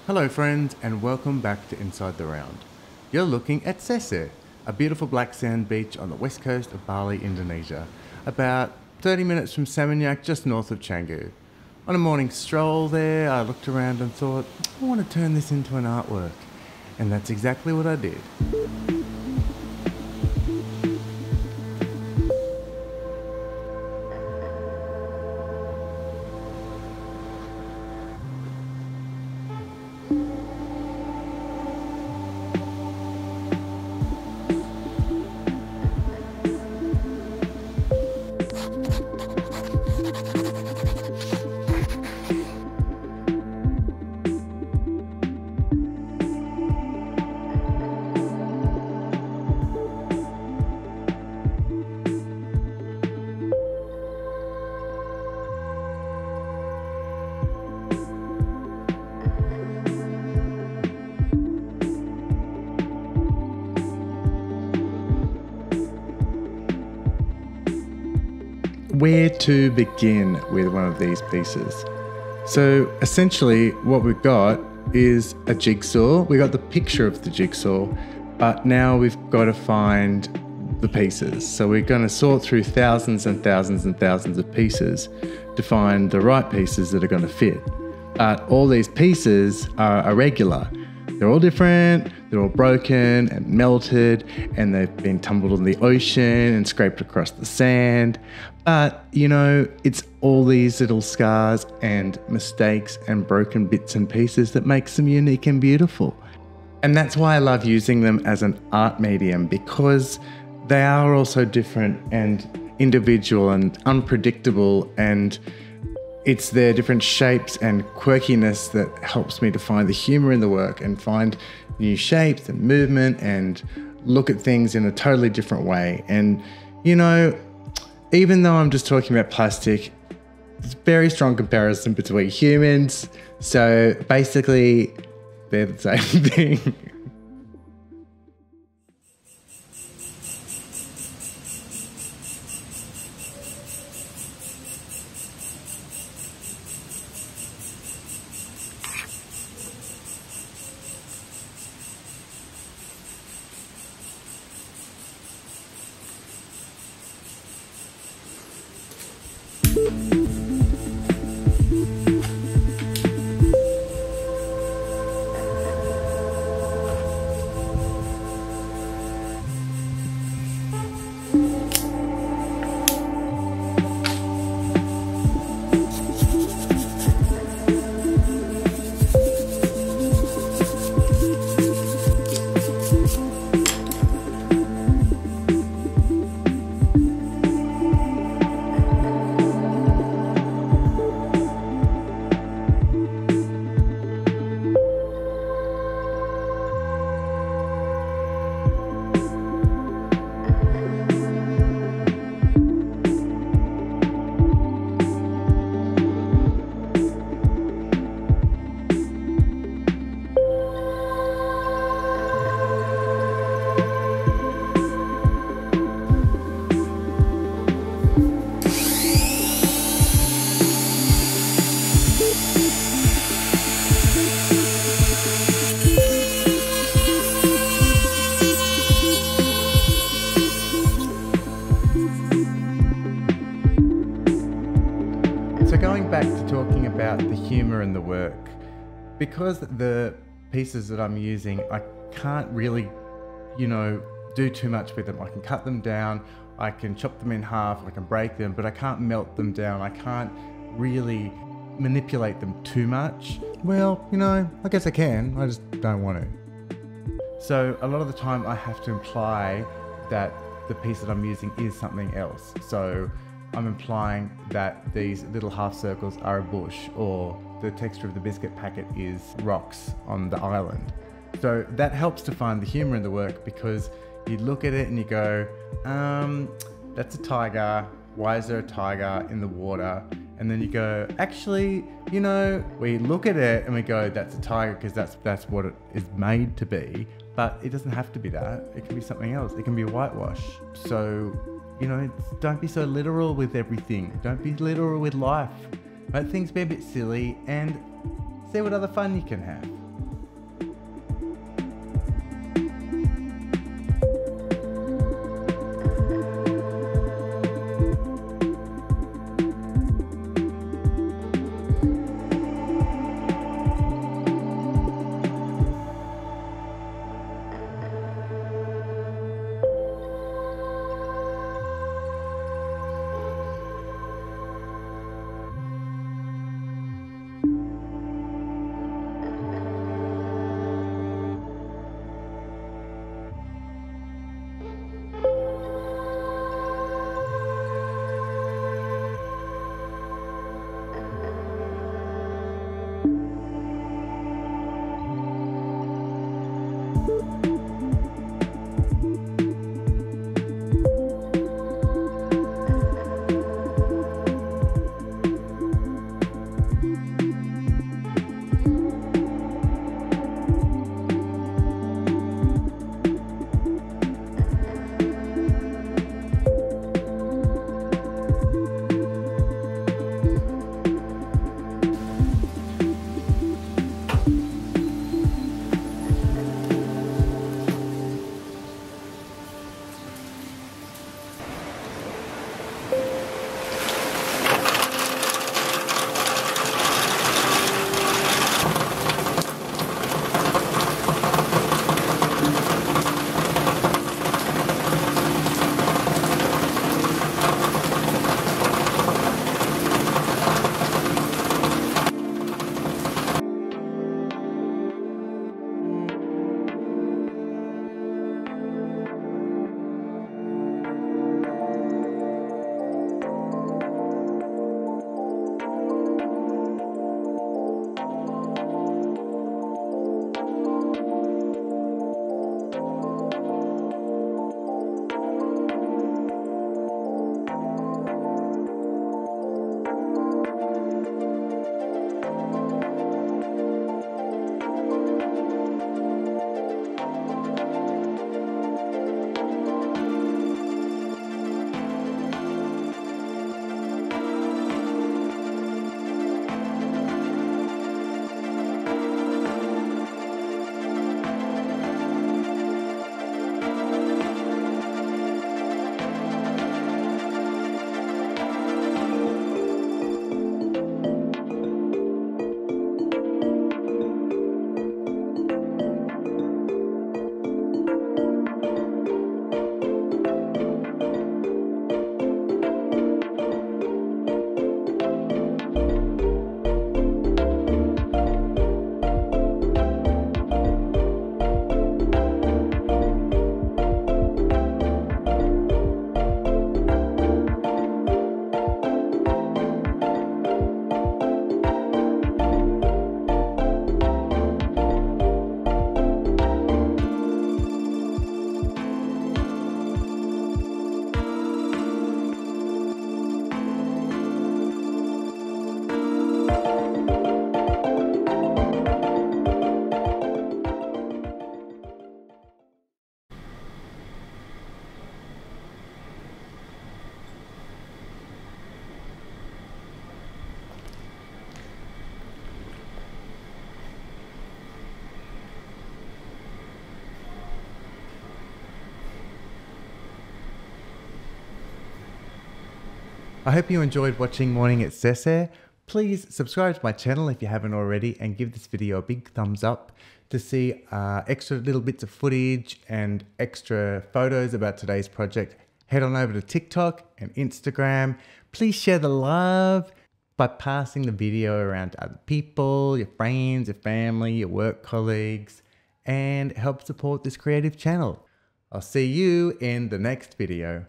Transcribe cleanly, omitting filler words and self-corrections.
Hello friends, and welcome back to Inside the Round. You're looking at Seseh, a beautiful black sand beach on the west coast of Bali, Indonesia, about 30 minutes from Seminyak, just north of Canggu. On a morning stroll there, I looked around and thought, I want to turn this into an artwork. And that's exactly what I did. Where to begin with one of these pieces? So essentially what we've got is a jigsaw. We got the picture of the jigsaw, but now we've got to find the pieces. So we're going to sort through thousands and thousands and thousands of pieces to find the right pieces that are going to fit. But all these pieces are irregular. They're all different, they're all broken and melted, and they've been tumbled in the ocean and scraped across the sand. But, you know, it's all these little scars and mistakes and broken bits and pieces that makes them unique and beautiful. And that's why I love using them as an art medium, because they are also different and individual and unpredictable, and it's their different shapes and quirkiness that helps me to find the humor in the work and find new shapes and movement and look at things in a totally different way. And, you know, even though I'm just talking about plastic, it's a very strong comparison between humans. So basically, they're the same thing. So going back to talking about the humour in the work, because the pieces that I'm using, I can't really, you know, do too much with them. I can cut them down, I can chop them in half, I can break them, but I can't melt them down. I can't really manipulate them too much. Well, you know, I guess I can, I just don't want to. So a lot of the time I have to imply that the piece that I'm using is something else. So I'm implying that these little half circles are a bush, or the texture of the biscuit packet is rocks on the island. So that helps to find the humour in the work, because you look at it and you go, that's a tiger. Why is there a tiger in the water? And then you go, actually, you know, we look at it and we go, that's a tiger because that's what it is made to be. But it doesn't have to be that. It can be something else. It can be a whitewash. So, you know, don't be so literal with everything. Don't be literal with life. Let things be a bit silly and see what other fun you can have. I hope you enjoyed watching Morning at Seseh. Please subscribe to my channel if you haven't already and give this video a big thumbs up to see extra little bits of footage and extra photos about today's project. Head on over to TikTok and Instagram. Please share the love by passing the video around to other people, your friends, your family, your work colleagues, and help support this creative channel. I'll see you in the next video.